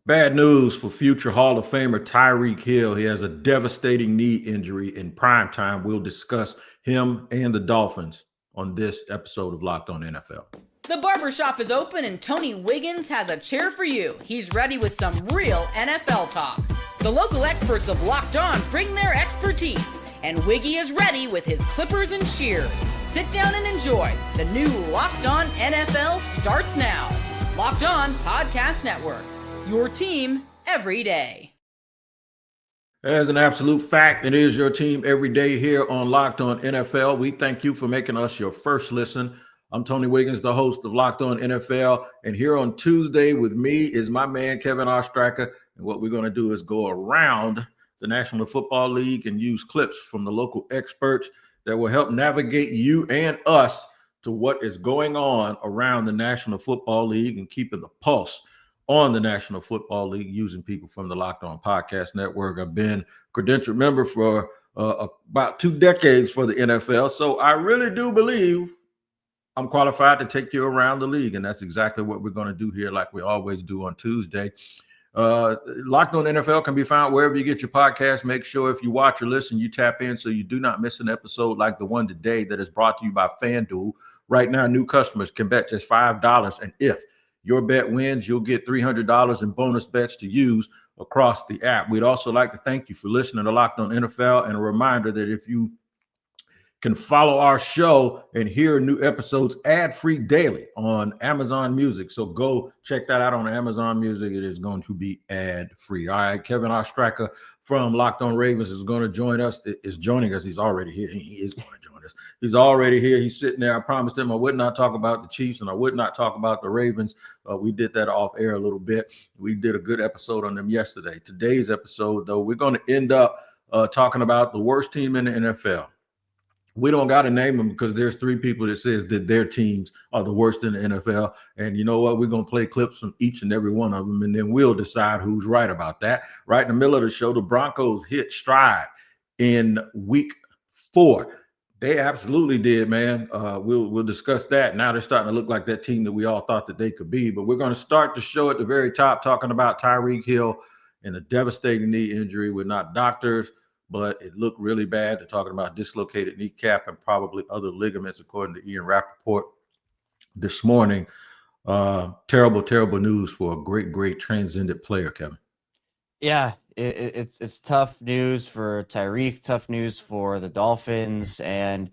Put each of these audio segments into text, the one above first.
Bad news for future Hall of Famer Tyreek Hill. He has a devastating knee injury in prime time. We'll discuss him and the Dolphins on this episode of Locked On NFL. The barbershop is open and Tony Wiggins has a chair for you. He's ready with some real NFL talk. The local experts of Locked On bring their expertise, and Wiggy is ready with his clippers and shears. Sit down and enjoy. The new Locked On NFL starts now. Locked On Podcast Network. Your team every day. As an absolute fact, it is your team every day here on Locked On NFL. We thank you for making us your first listen. I'm Tony Wiggins, the host of Locked On NFL. And here on Tuesday with me is my man, Kevin Ostreicher. And what we're going to do is go around the National Football League and use clips from the local experts that will help navigate you and us to what is going on around the National Football League and keeping the pulse on the National Football League using people from the Locked On Podcast Network. I've been credentialed member for about 2 decades for the NFL. So I really do believe I'm qualified to take you around the league. And that's exactly what we're going to do here, like we always do on Tuesday. Locked On NFL can be found wherever you get your podcast. Make sure if you watch or listen, you tap in so you do not miss an episode like the one today that is brought to you by FanDuel. Right now, new customers can bet just $5. And if your bet wins, you'll get $300 in bonus bets to use across the app. We'd also like to thank you for listening to Locked On NFL, and a reminder that if you can follow our show and hear new episodes ad-free daily on Amazon Music. So go check that out on Amazon Music. It is going to be ad-free. All right, Kevin Ostreicher from Locked On Ravens is going to join us. Is joining us. He's already here. He is going to join us. He's already here. He's sitting there. I promised him I would not talk about the Chiefs and I would not talk about the Ravens. We did that off air a little bit. We did a good episode on them yesterday. Today's episode, though, we're going to end up talking about the worst team in the NFL. We don't got to name them because there's 3 people that says that their teams are the worst in the NFL. And you know what? We're going to play clips from each and every one of them, and then we'll decide who's right about that. Right in the middle of the show, the Broncos hit stride in week 4. They absolutely did, man. We'll discuss that. Now they're starting to look like that team that we all thought that they could be. But we're going to start the show at the very top talking about Tyreek Hill and a devastating knee injury. We're not doctors, but it looked really bad. They're talking about dislocated kneecap and probably other ligaments, according to Ian Rappaport this morning. Terrible, terrible news for a great, great transcendent player, Kevin. Yeah, it's tough news for Tyreek, tough news for the Dolphins. And,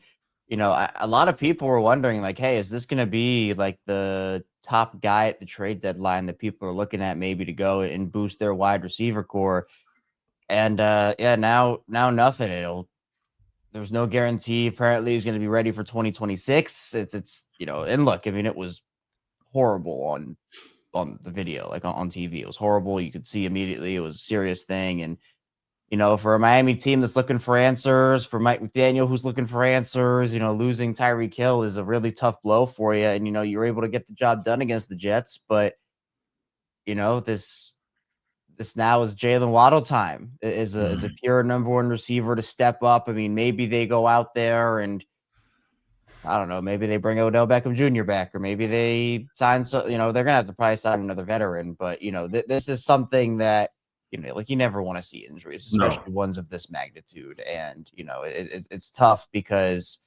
you know, a lot of people were wondering, like, hey, is this going to be like the top guy at the trade deadline that people are looking at maybe to go and boost their wide receiver core? And now nothing. There's no guarantee. Apparently, he's going to be ready for 2026. It's and look, I mean, it was horrible on the video, like on TV. It was horrible. You could see immediately it was a serious thing. And for a Miami team that's looking for answers, for Mike McDaniel who's looking for answers, losing Tyreek Hill is a really tough blow for you. And you were able to get the job done against the Jets, but this now is Jalen Waddle time is a pure number 1 receiver to step up. I mean, maybe they go out there and I don't know, maybe they bring Odell Beckham Jr. back, or maybe they sign, they're going to have to probably sign another veteran, but this is something that, like you never want to see injuries, especially ones of this magnitude. And, it's tough because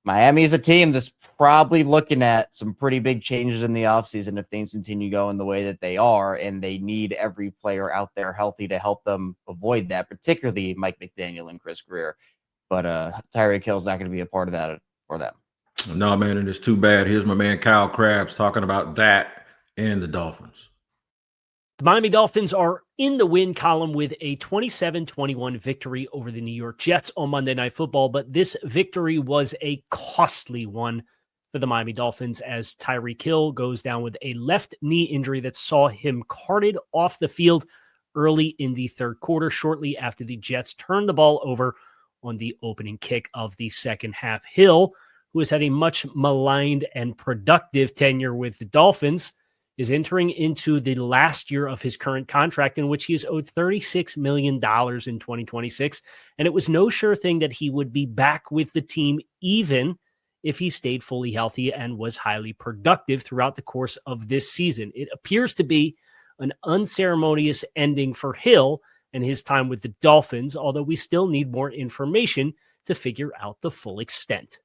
Miami is a team that's probably looking at some pretty big changes in the offseason if things continue going the way that they are, and they need every player out there healthy to help them avoid that, particularly Mike McDaniel and Chris Greer. But Tyreek Hill's not going to be a part of that for them. No, man, and it's too bad. Here's my man Kyle Krabs talking about that and the Dolphins. The Miami Dolphins are in the win column with a 27-21 victory over the New York Jets on Monday Night Football, but this victory was a costly one for the Miami Dolphins as Tyreek Hill goes down with a left knee injury that saw him carted off the field early in the third quarter, shortly after the Jets turned the ball over on the opening kick of the second half. Hill, who has had a much maligned and productive tenure with the Dolphins, is entering into the last year of his current contract, in which he is owed $36 million in 2026. And it was no sure thing that he would be back with the team, even if he stayed fully healthy and was highly productive throughout the course of this season. It appears to be an unceremonious ending for Hill and his time with the Dolphins, although we still need more information to figure out the full extent.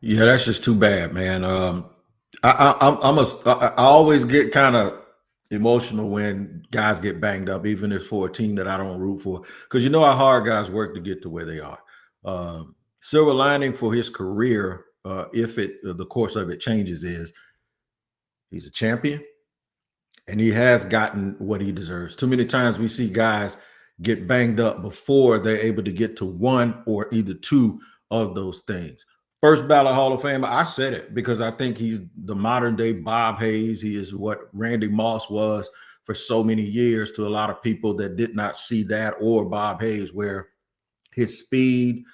Yeah, that's just too bad, man. I always get kind of emotional when guys get banged up, even if for a team that I don't root for, because you know how hard guys work to get to where they are. Silver lining for his career, if the course of it changes, is he's a champion and he has gotten what he deserves. Too many times we see guys get banged up before they're able to get to one or either two of those things. First ballot Hall of Famer, I said it because I think he's the modern day Bob Hayes. He is what Randy Moss was for so many years to a lot of people that did not see that or Bob Hayes, where his speed,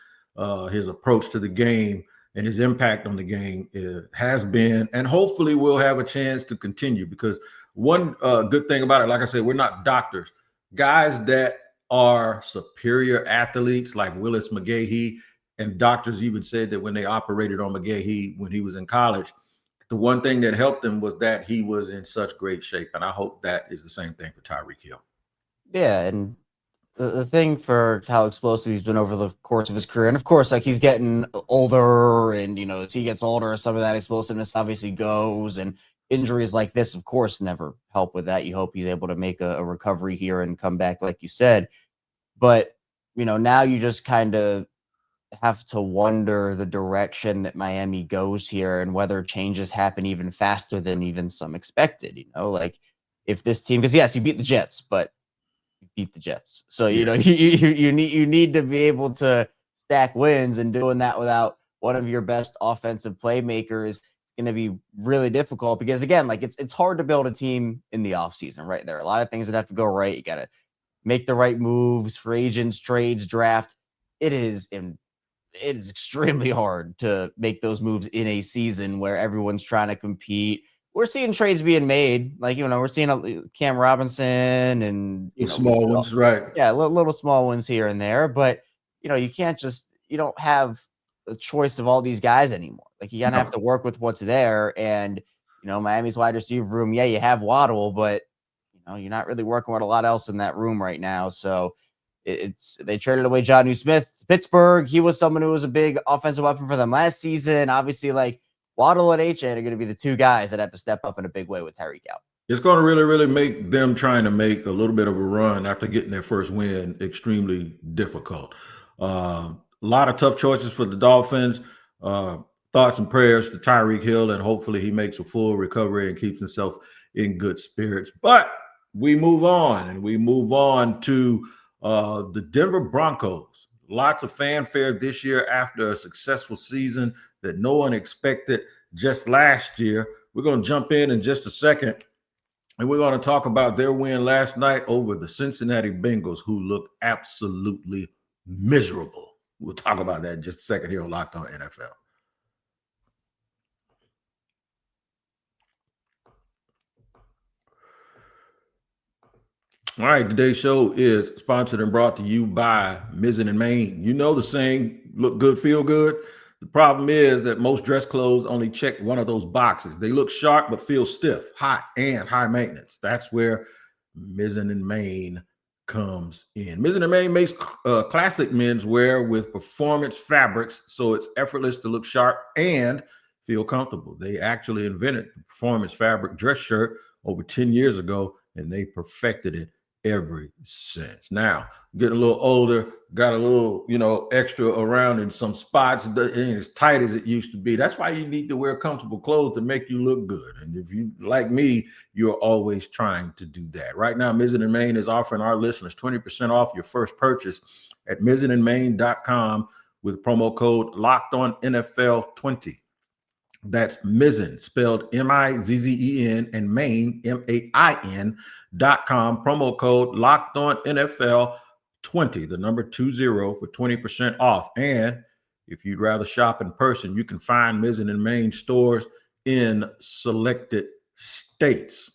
his approach to the game, and his impact on the game has been, and hopefully will have a chance to continue. Because one good thing about it, like I said, we're not doctors. Guys that are superior athletes like Willis McGahee, and doctors even said that when they operated on McGahee when he was in college, the one thing that helped him was that he was in such great shape. And I hope that is the same thing for Tyreek Hill. Yeah, and the thing for how explosive he's been over the course of his career, and of course, like he's getting older, and as he gets older, some of that explosiveness obviously goes, and injuries like this, of course, never help with that. You hope he's able to make a recovery here and come back, like you said. But now you just kind of have to wonder the direction that Miami goes here and whether changes happen even faster than even some expected. Like if this team, because yes, you beat the Jets, but beat the Jets. So you need to be able to stack wins, and doing that without one of your best offensive playmakers is going to be really difficult, because again, like it's hard to build a team in the offseason, right? There are a lot of things that have to go right. You got to make the right moves, free agents, trades, draft. It is extremely hard to make those moves in a season where everyone's trying to compete. We're seeing trades being made, like we're seeing Cam Robinson and Small ones, right? Yeah, little small ones here and there, but you can't you don't have the choice of all these guys anymore. Like you kind of have to work with what's there, and Miami's wide receiver room. Yeah, you have Waddle, but you're not really working with a lot else in that room right now. So they traded away Jonnu Smith to Pittsburgh. He was someone who was a big offensive weapon for them last season. Obviously, like Waddle and HN are going to be the two guys that have to step up in a big way with Tyreek out. It's going to really, really make them trying to make a little bit of a run after getting their first win extremely difficult. A lot of tough choices for the Dolphins. Thoughts and prayers to Tyreek Hill, and hopefully he makes a full recovery and keeps himself in good spirits. But we move on to the Denver Broncos. Lots of fanfare this year after a successful season that no one expected just last year. We're going to jump in just a second, and we're going to talk about their win last night over the Cincinnati Bengals, who looked absolutely miserable. We'll talk about that in just a second here on Locked On NFL. All right, today's show is sponsored and brought to you by Mizzen and Main. You know the saying, look good, feel good. The problem is that most dress clothes only check one of those boxes. They look sharp but feel stiff, hot, and high maintenance. That's where Mizzen and Main comes in. Mizzen and Main makes classic menswear with performance fabrics, so it's effortless to look sharp and feel comfortable. They actually invented the performance fabric dress shirt over 10 years ago, and they perfected it ever since. Now, getting a little older, got a little, extra around in some spots. It ain't as tight as it used to be. That's why you need to wear comfortable clothes to make you look good. And if you, like me, you're always trying to do that. Right now, Mizzen and Main is offering our listeners 20% off your first purchase at mizzenandmain.com with promo code LOCKEDONNFL20. That's Mizzen, spelled M-I-Z-Z-E-N, and Main, M-A-I-N.com. Promo code Locked On NFL 20, the number 20 for 20% off. And if you'd rather shop in person, you can find Mizzen and Main stores in selected states.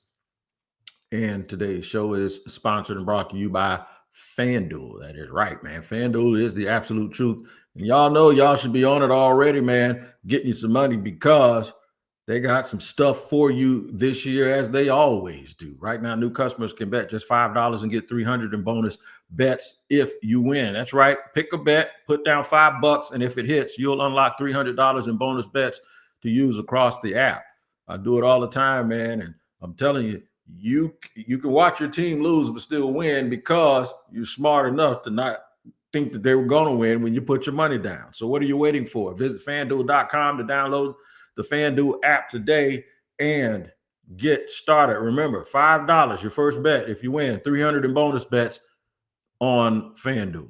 And today's show is sponsored and brought to you by FanDuel. That is right, man. FanDuel is the absolute truth. And y'all know y'all should be on it already, man, getting you some money because they got some stuff for you this year, as they always do. Right now, new customers can bet just $5 and get $300 in bonus bets if you win. That's right. Pick a bet, put down $5, and if it hits, you'll unlock $300 in bonus bets to use across the app. I do it all the time, man, and I'm telling you, you can watch your team lose but still win because you're smart enough to not think that they were going to win when you put your money down. So what are you waiting for? Visit FanDuel.com to download the FanDuel app today and get started. Remember, $5 your first bet if you win, $300 in bonus bets on FanDuel.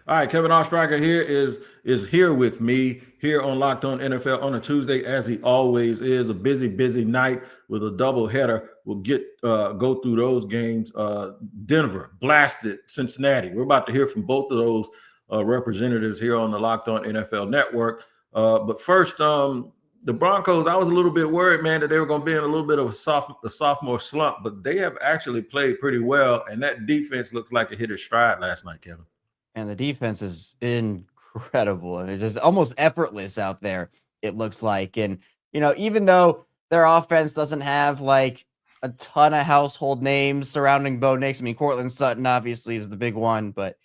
All right, Kevin Ostreicher here is here with me here on Locked On NFL on a Tuesday, as he always is. A busy night with a double header. We'll go through those games. Denver blasted Cincinnati. We're about to hear from both of those representatives here on the Locked On NFL Network. But first, the Broncos, I was a little bit worried, man, that they were going to be in a little bit of a sophomore slump, but they have actually played pretty well, and that defense looks like it hit its stride last night, Kevin. And the defense is incredible. And it's just almost effortless out there, it looks like. And, even though their offense doesn't have like a ton of household names surrounding Bo Nix, I mean, Cortland Sutton obviously is the big one, but,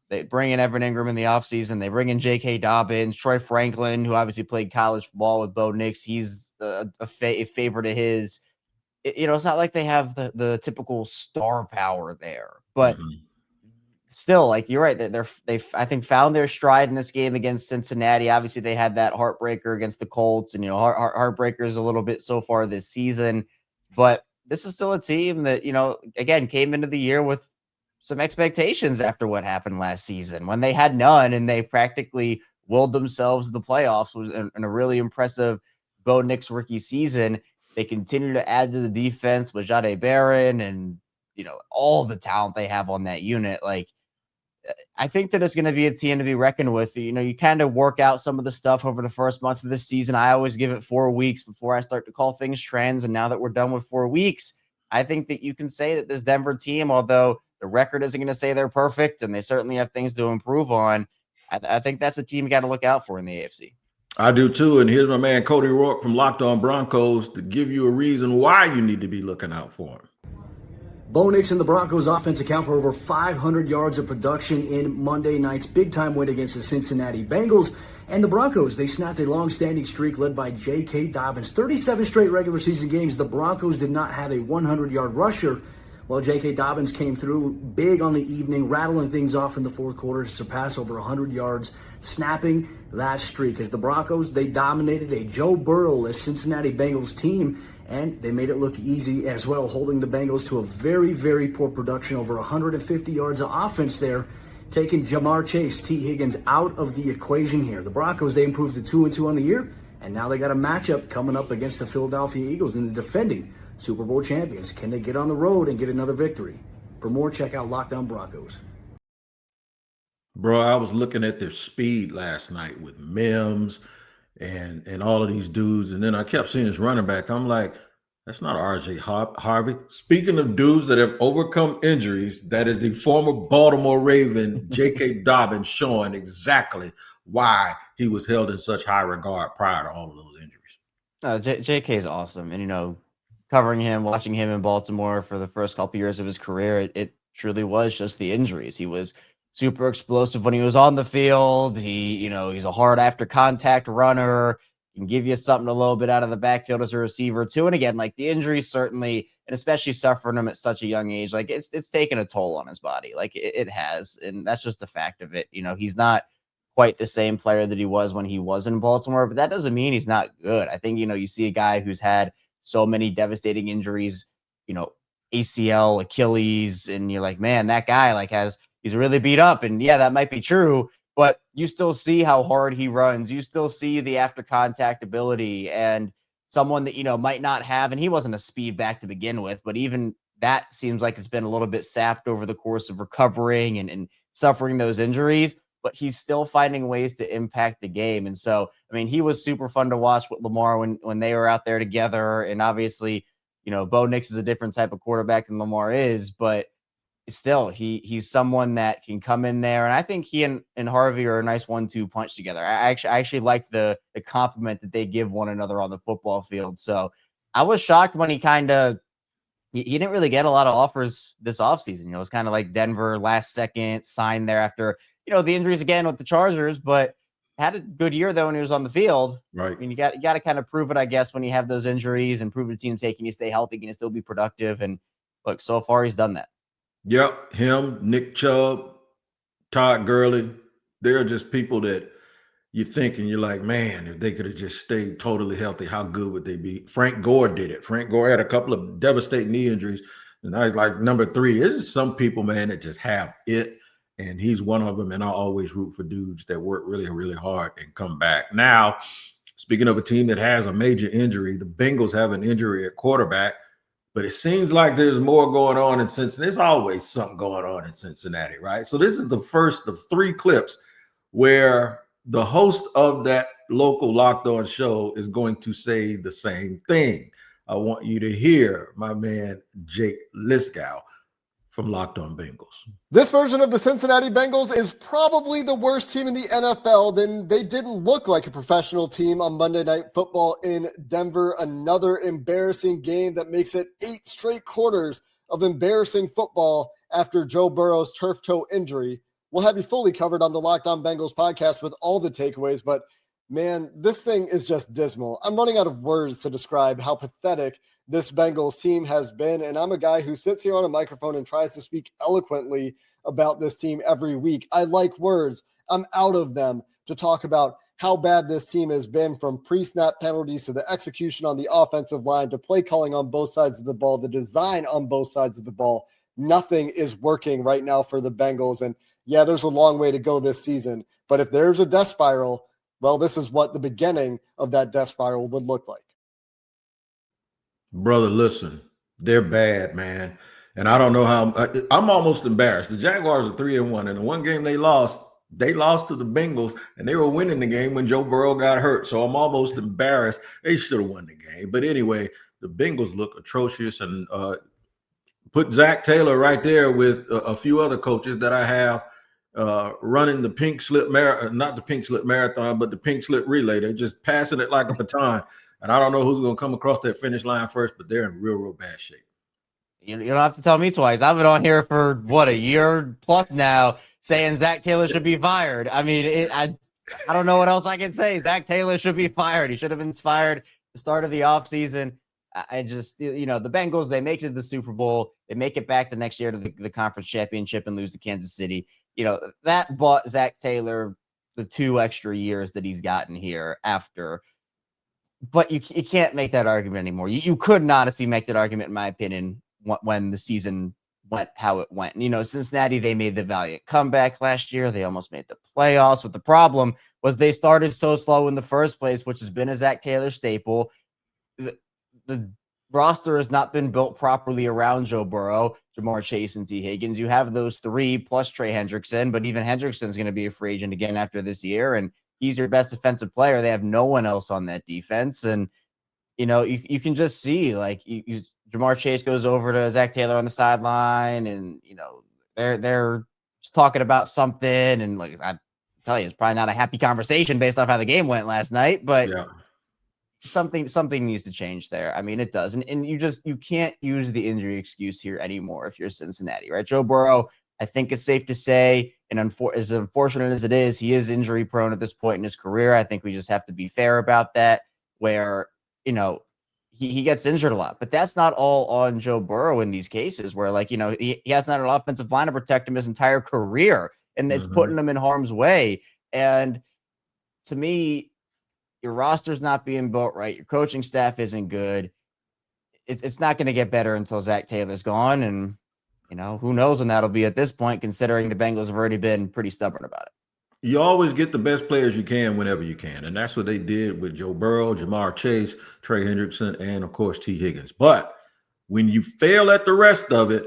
they bring in Evan Ingram in the offseason. They bring in J.K. Dobbins, Troy Franklin, who obviously played college football with Bo Nix. He's a favorite of his. It's not like they have the typical star power there, but still, like, you're right. They I think found their stride in this game against Cincinnati. Obviously, they had that heartbreaker against the Colts, and heartbreakers a little bit so far this season. But this is still a team that again came into the year with some expectations after what happened last season when they had none and they practically willed themselves to the playoffs. Was in a really impressive Bo Nix rookie season. They continue to add to the defense with Jahdae Barron and all the talent they have on that unit. Like, I think that it's going to be a team to be reckoned with. You kind of work out some of the stuff over the first month of the season. I always give it 4 weeks before I start to call things trends. And now that we're done with 4 weeks, I think that you can say that this Denver team, although the record isn't going to say they're perfect and they certainly have things to improve on, I think that's a team you got to look out for in the AFC. I do too. And here's my man, Cody Rourke from Locked On Broncos, to give you a reason why you need to be looking out for him. Bo Nix and the Broncos offense account for over 500 yards of production in Monday night's big-time win against the Cincinnati Bengals. And the Broncos, they snapped a long-standing streak led by J.K. Dobbins. 37 straight regular season games, the Broncos did not have a 100-yard rusher. Well, J.K. Dobbins came through big on the evening, rattling things off in the fourth quarter to surpass over 100 yards, snapping that streak. As the Broncos, they dominated a Joe Burrow-less Cincinnati Bengals team, and they made it look easy as well, holding the Bengals to a very, very poor production, over 150 yards of offense there, taking Jamar Chase, T. Higgins out of the equation here. The Broncos, they improved to 2-2 on the year, and now they got a matchup coming up against the Philadelphia Eagles in the defending Super Bowl champions. Can they get on the road and get another victory? For more, check out Locked On Broncos. Bro, I was looking at their speed last night with Mims and all of these dudes, and then I kept seeing this running back. I'm like, that's not RJ Harvey. Speaking of dudes that have overcome injuries, that is the former Baltimore Raven, J.K. Dobbins, showing exactly why he was held in such high regard prior to all of those injuries. J.K. is awesome. And, covering him, watching him in Baltimore for the first couple years of his career, it truly was just the injuries. He was super explosive when he was on the field. He's a hard after contact runner, can give you something a little bit out of the backfield as a receiver too. And again, like, the injuries certainly, and especially suffering him at such a young age, like it's taken a toll on his body. Like it has. And that's just the fact of it. He's not quite the same player that he was when he was in Baltimore, but that doesn't mean he's not good. I think, you see a guy who's had so many devastating injuries, ACL, Achilles, and you're like, man, that guy he's really beat up. And yeah, that might be true, but you still see how hard he runs. You still see the after contact ability, and someone that, might not have, and he wasn't a speed back to begin with, but even that seems like it's been a little bit sapped over the course of recovering and suffering those injuries, but he's still finding ways to impact the game. And so, I mean, he was super fun to watch with Lamar when they were out there together. And obviously, Bo Nix is a different type of quarterback than Lamar is, but still, he's someone that can come in there, and I think he and Harvey are a nice 1-2 punch together. I actually like the compliment that they give one another on the football field. So I was shocked when he didn't really get a lot of offers this offseason. It was kind of like Denver last second signed there after the injuries again with the Chargers, but had a good year though when he was on the field. Right. I mean, you got to kind of prove it, I guess, when you have those injuries and prove the team's taking you stay healthy, can you still be productive? And look, so far he's done that. Yep, him, Nick Chubb, Todd Gurley, they're just people that you think and you're like, man, if they could have just stayed totally healthy, how good would they be? Frank Gore did it. Frank Gore had a couple of devastating knee injuries, and now he's like number 3. There's just some people, man, that just have it, and he's one of them, and I always root for dudes that work really, really hard and come back. Now, speaking of a team that has a major injury, the Bengals have an injury at quarterback. But it seems like there's more going on in Cincinnati. There's always something going on in Cincinnati, right? So this is the first of 3 clips where the host of that local Locked On show is going to say the same thing. I want you to hear my man Jake Liskow from Locked On Bengals. This version of the Cincinnati Bengals is probably the worst team in the NFL. Then they didn't look like a professional team on Monday Night Football in Denver. Another embarrassing game that makes it 8 straight quarters of embarrassing football after Joe Burrow's turf toe injury. We'll have you fully covered on the Locked On Bengals podcast with all the takeaways, but man, this thing is just dismal. I'm running out of words to describe how pathetic this Bengals team has been, and I'm a guy who sits here on a microphone and tries to speak eloquently about this team every week. I like words. I'm out of them to talk about how bad this team has been, from pre-snap penalties to the execution on the offensive line to play calling on both sides of the ball, the design on both sides of the ball. Nothing is working right now for the Bengals, and yeah, there's a long way to go this season, but if there's a death spiral, well, this is what the beginning of that death spiral would look like. Brother, listen, they're bad, man. And I don't know how I'm almost embarrassed. The Jaguars are 3-1, and the one game they lost to the Bengals, and they were winning the game when Joe Burrow got hurt. So I'm almost embarrassed. They should have won the game. But anyway, the Bengals look atrocious, and put Zach Taylor right there with a few other coaches that I have running the pink slip marathon, not the pink slip marathon, but the pink slip relay. They're just passing it like a baton. And I don't know who's going to come across that finish line first, but they're in real, real bad shape. You don't have to tell me twice. I've been on here for, a year plus now saying Zach Taylor should be fired. I mean, I don't know what else I can say. Zach Taylor should be fired. He should have been fired at the start of the offseason. I just, the Bengals, they make it to the Super Bowl. They make it back the next year to the conference championship and lose to Kansas City. That bought Zach Taylor the 2 extra years that he's gotten here after. But you can't make that argument anymore. You could honestly make that argument, in my opinion, when the season went how it went. Cincinnati, they made the valiant comeback last year. They almost made the playoffs. But the problem was they started so slow in the first place, which has been a Zach Taylor staple. The roster has not been built properly around Joe Burrow, Jamar Chase, and T. Higgins. You have those 3 plus Trey Hendrickson, but even Hendrickson's going to be a free agent again after this year, and he's your best defensive player. They have no one else on that defense, and you can just see, like, Jamar Chase goes over to Zach Taylor on the sideline, and they're just talking about something, and like I tell you, it's probably not a happy conversation based off how the game went last night, but Yeah. something needs to change there. I mean, it does. And you can't use the injury excuse here anymore if you're Cincinnati, right? Joe Burrow, I think it's safe to say, and as unfortunate as it is, he is injury prone at this point in his career. I think we just have to be fair about that, where, he gets injured a lot, but that's not all on Joe Burrow in these cases where, like, he hasn't had an offensive line to protect him his entire career, and it's putting him in harm's way. And to me, your roster's not being built right. Your coaching staff isn't good. It's not going to get better until Zach Taylor's gone. And, who knows when that'll be at this point, considering the Bengals have already been pretty stubborn about it. You always get the best players you can whenever you can. And that's what they did with Joe Burrow, Jamar Chase, Trey Hendrickson, and, of course, T. Higgins. But when you fail at the rest of it,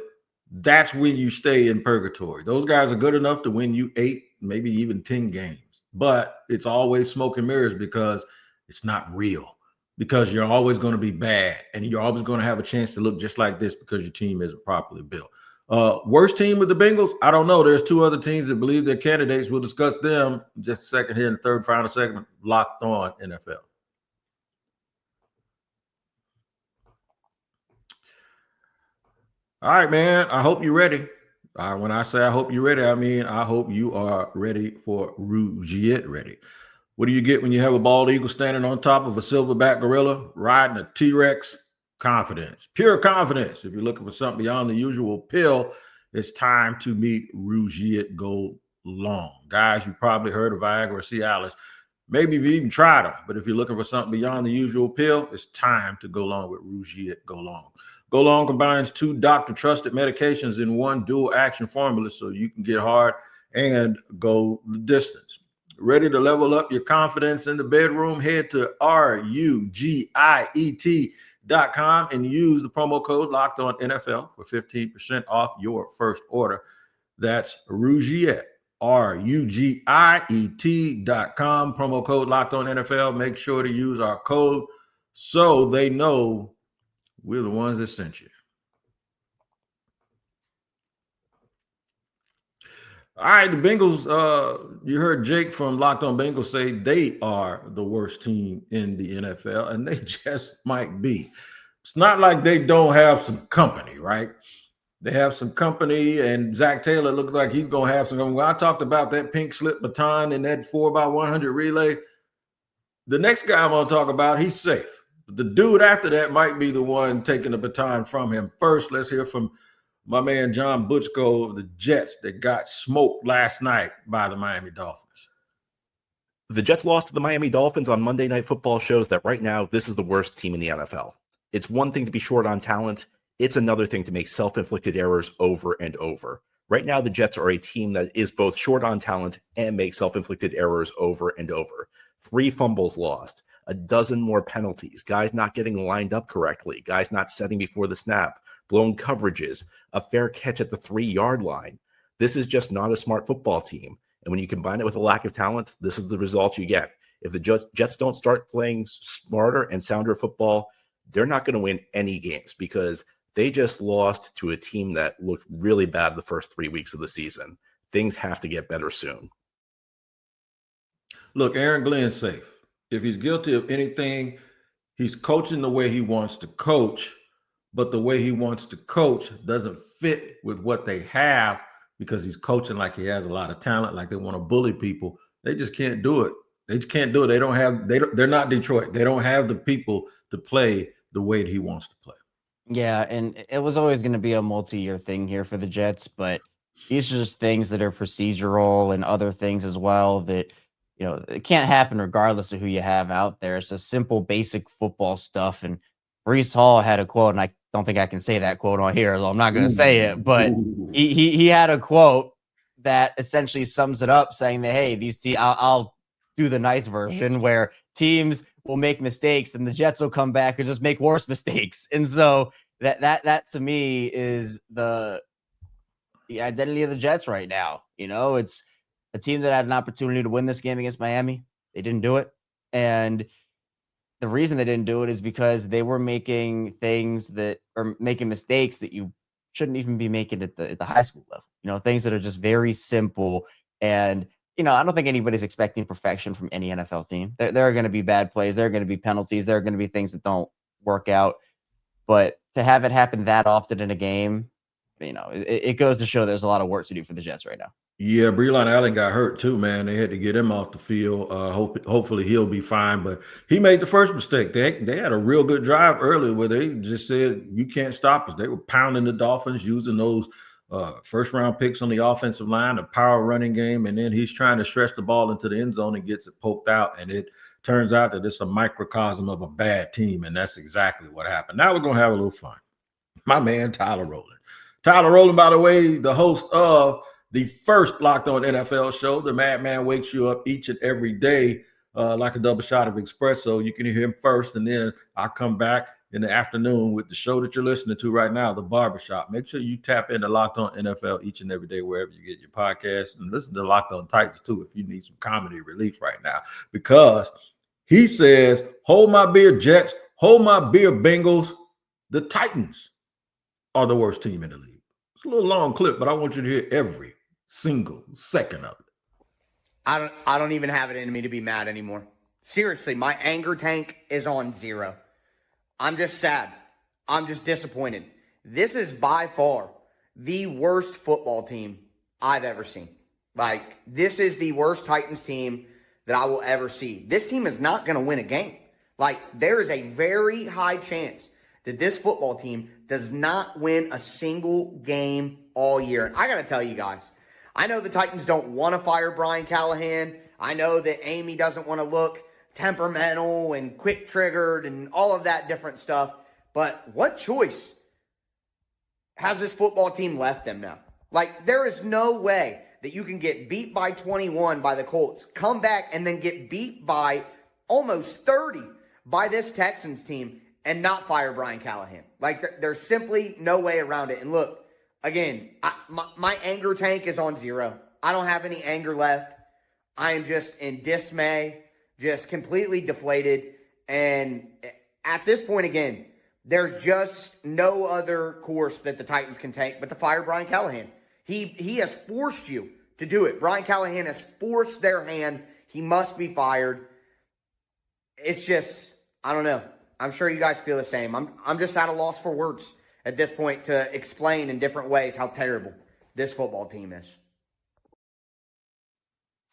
that's when you stay in purgatory. Those guys are good enough to win you 8, maybe even 10 games. But it's always smoke and mirrors because it's not real. because you're always going to be bad and you're always going to have a chance to look just like this because your team isn't properly built. Worst team with the Bengals? I don't know. There's two other teams that believe they're candidates. We'll discuss them in just a second here in the third final segment. Locked on NFL. All right, man. I hope you're ready. When I say I hope you're ready, I mean I hope you are ready for Rougiet ready. What do you get when you have a bald eagle standing on top of a silverback gorilla riding a T-Rex? Confidence, pure confidence. If you're looking for something beyond the usual pill, it's time to meet Rougiet Go Long. Guys, you probably heard of Viagra or Cialis. Maybe you've even tried them, but if you're looking for something beyond the usual pill, it's time to go long with Rougiet Go Long. Go Long combines 2 doctor-trusted medications in one dual-action formula so you can get hard and go the distance. Ready to level up your confidence in the bedroom? Head to RUGIET.com and use the promo code LOCKEDONNFL for 15% off your first order. That's Rougiet, RUGIET.com, promo code LOCKEDONNFL. Make sure to use our code so they know we're the ones that sent you. All right, the Bengals, you heard Jake from Locked On Bengals say they are the worst team in the NFL, and they just might be. It's not like they don't have some company, right? They have some company, and Zach Taylor looks like he's going to have some. When I talked about that pink slip baton and that 4x100 relay, the next guy I'm going to talk about, he's safe. The dude after that might be the one taking the baton from him. First, let's hear from my man John Butchko of the Jets that got smoked last night by the Miami Dolphins. The Jets lost to the Miami Dolphins on Monday Night Football shows that right now this is the worst team in the NFL. It's one thing to be short on talent. It's another thing to make self-inflicted errors over and over. Right now, the Jets are a team that is both short on talent and makes self-inflicted errors over and over. 3 fumbles lost, a dozen more penalties, guys not getting lined up correctly, guys not setting before the snap, blown coverages, a fair catch at the 3-yard line. This is just not a smart football team. And when you combine it with a lack of talent, this is the result you get. If the Jets don't start playing smarter and sounder football, they're not going to win any games because they just lost to a team that looked really bad the first 3 weeks of the season. Things have to get better soon. Look, Aaron Glenn's safe. If he's guilty of anything, he's coaching the way he wants to coach, but the way he wants to coach doesn't fit with what they have because he's coaching like he has a lot of talent, like they want to bully people. They just can't do it. They just can't do it. They're not Detroit. They don't have the people to play the way that he wants to play. Yeah, and it was always going to be a multi-year thing here for the Jets, but these are just things that are procedural and other things as well that, you know, it can't happen regardless of who you have out there. It's just simple, basic football stuff. And Breece Hall had a quote, and I don't think I can say that quote on here, so I'm not going to say it, but he had a quote that essentially sums it up, saying that, hey, I'll do the nice version where teams will make mistakes and the Jets will come back and just make worse mistakes. And so that to me is the identity of the Jets right now. You know, it's a team that had an opportunity to win this game against Miami. They didn't do it. And the reason they didn't do it is because they were making making mistakes that you shouldn't even be making at the high school level. You know, things that are just very simple. And, you know, I don't think anybody's expecting perfection from any NFL team. There are going to be bad plays. There are going to be penalties. There are going to be things that don't work out. But to have it happen that often in a game, you know, it goes to show there's a lot of work to do for the Jets right now. Yeah, Breland Allen got hurt too, man. They had to get him off the field. Hopefully he'll be fine. But he made the first mistake. They had a real good drive early where they just said, you can't stop us. They were pounding the Dolphins, using those first-round picks on the offensive line, a power running game, and then he's trying to stretch the ball into the end zone and gets it poked out, and it turns out that it's a microcosm of a bad team, and that's exactly what happened. Now we're going to have a little fun. My man, Tyler Rowland. Tyler Rowland, by the way, the host of the first Locked On NFL show. The Madman wakes you up each and every day like a double shot of espresso. You can hear him first, and then I'll come back in the afternoon with the show that you're listening to right now, The Barbershop. Make sure you tap into Locked On NFL each and every day, wherever you get your podcast, and listen to Locked On Titans too if you need some comedy relief right now, because He says, hold my beer, Jets. Hold my beer, Bengals. The Titans are the worst team in the league. It's a little long clip, but I want you to hear every single second of it. I don't even have it in me to be mad anymore. Seriously, my anger tank is on 0. I'm just sad. I'm just disappointed. This is by far the worst football team I've ever seen. Like, this is the worst Titans team that I will ever see. This team is not going to win a game. Like, there is a very high chance that this football team does not win a single game all year. And I got to tell you guys, I know the Titans don't want to fire Brian Callahan. I know that Amy doesn't want to look temperamental and quick-triggered and all of that different stuff. But what choice has this football team left them now? Like, there is no way that you can get beat by 21 by the Colts, come back and then get beat by almost 30 by this Texans team and not fire Brian Callahan. Like, there's simply no way around it. And look, again, my anger tank is on 0. I don't have any anger left. I am just in dismay, just completely deflated. And at this point, again, there's just no other course that the Titans can take but to fire Brian Callahan. He has forced you to do it. Brian Callahan has forced their hand. He must be fired. It's just, I don't know. I'm sure you guys feel the same. I'm just at a loss for words at this point to explain in different ways how terrible this football team is.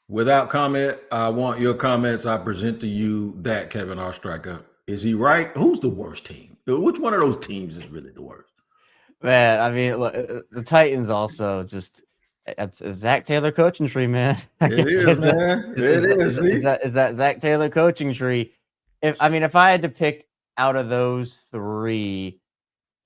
Without comment, I want your comments. I present to you that Kevin Ostreicher. Is he right? Who's the worst team? Which one of those teams is really the worst? Man, I mean, look, the Titans also just it's a Zach Taylor coaching tree, man. It is, man. Is that Zach Taylor coaching tree? If I had to pick out of those 3,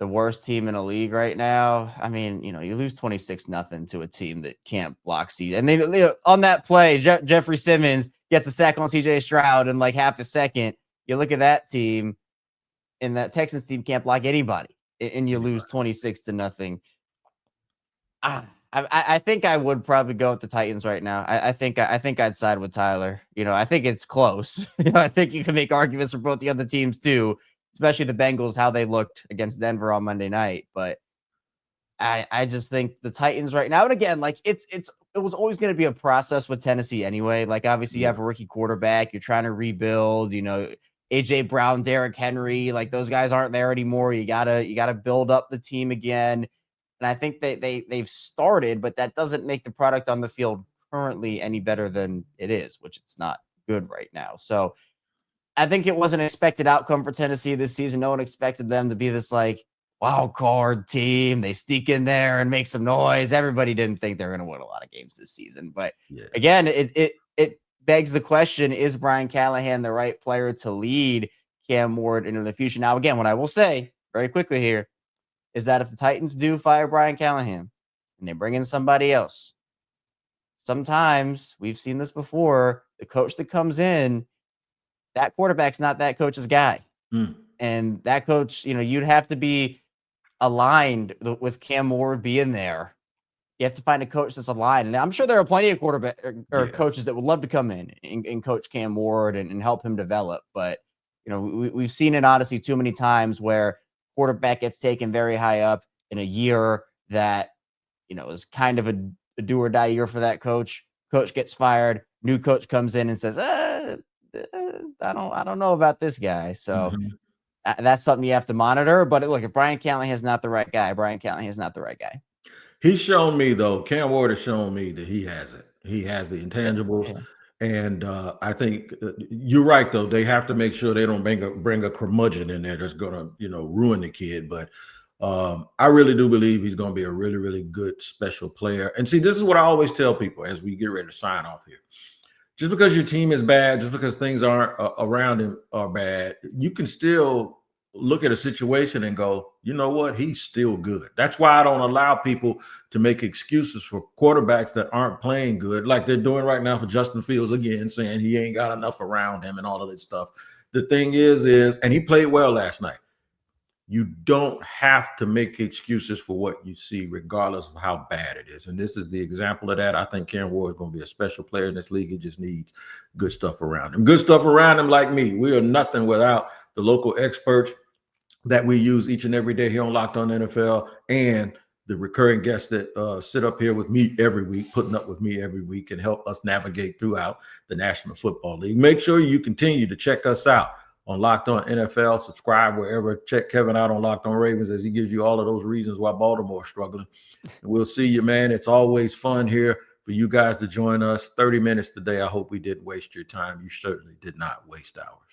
the worst team in the league right now, I mean, you lose 26-0 to a team that can't block CJ. And they on that play, Jeffrey Simmons gets a sack on CJ Stroud in like half a second. You look at that team, and that Texans team can't block anybody, and you lose 26-0. I think I would probably go with the Titans right now. I think I'd side with Tyler. I think it's close. I think you can make arguments for both the other teams too, especially the Bengals, how they looked against Denver on Monday night. But I just think the Titans right now, and again, like it was always going to be a process with Tennessee anyway. Like, obviously you have a rookie quarterback, you're trying to rebuild, AJ Brown, Derrick Henry, like those guys aren't there anymore. You gotta build up the team again. And I think they've started, but that doesn't make the product on the field currently any better than it is, which it's not good right now. So I think it was an expected outcome for Tennessee this season. No one expected them to be this like wild card team. They sneak in there and make some noise. Everybody didn't think they were going to win a lot of games this season. But again, it begs the question, is Brian Callahan the right player to lead Cam Ward into the future? Now, again, what I will say very quickly here is that if the Titans do fire Brian Callahan and they bring in somebody else, sometimes we've seen this before, the coach that comes in, that quarterback's not that coach's guy. And that coach, you'd have to be aligned with Cam Ward being there. You have to find a coach that's aligned. And I'm sure there are plenty of quarterback or coaches that would love to come in and coach Cam Ward and help him develop. But, we've seen it honestly too many times where quarterback gets taken very high up in a year that, is kind of a do or die year for that coach. Coach gets fired. New coach comes in and says, I don't know about this guy. So that's something you have to monitor. But look, if Brian Callahan is not the right guy, Brian Callahan is not the right guy. He's shown me, though, Cam Ward has shown me that he has it. He has the intangibles. Yeah. And I think you're right, though. They have to make sure they don't bring a curmudgeon in there that's going to, ruin the kid. But I really do believe he's going to be a really, really good special player. And see, this is what I always tell people as we get ready to sign off here. Just because your team is bad, just because things aren't around him are bad, you can still look at a situation and go, you know what? He's still good. That's why I don't allow people to make excuses for quarterbacks that aren't playing good, like they're doing right now for Justin Fields again, saying he ain't got enough around him and all of this stuff. The thing is, and he played well last night. You don't have to make excuses for what you see, regardless of how bad it is. And this is the example of that. I think Karen Ward is going to be a special player in this league. He just needs good stuff around him. Good stuff around him like me. We are nothing without the local experts that we use each and every day here on Locked On NFL, and the recurring guests that sit up here with me every week, putting up with me every week, and help us navigate throughout the National Football League. Make sure you continue to check us out on Locked On NFL. Subscribe wherever. Check Kevin out on Locked On Ravens as he gives you all of those reasons why Baltimore's struggling. And we'll see you, man. It's always fun here for you guys to join us. 30 minutes today. I hope we didn't waste your time. You certainly did not waste ours.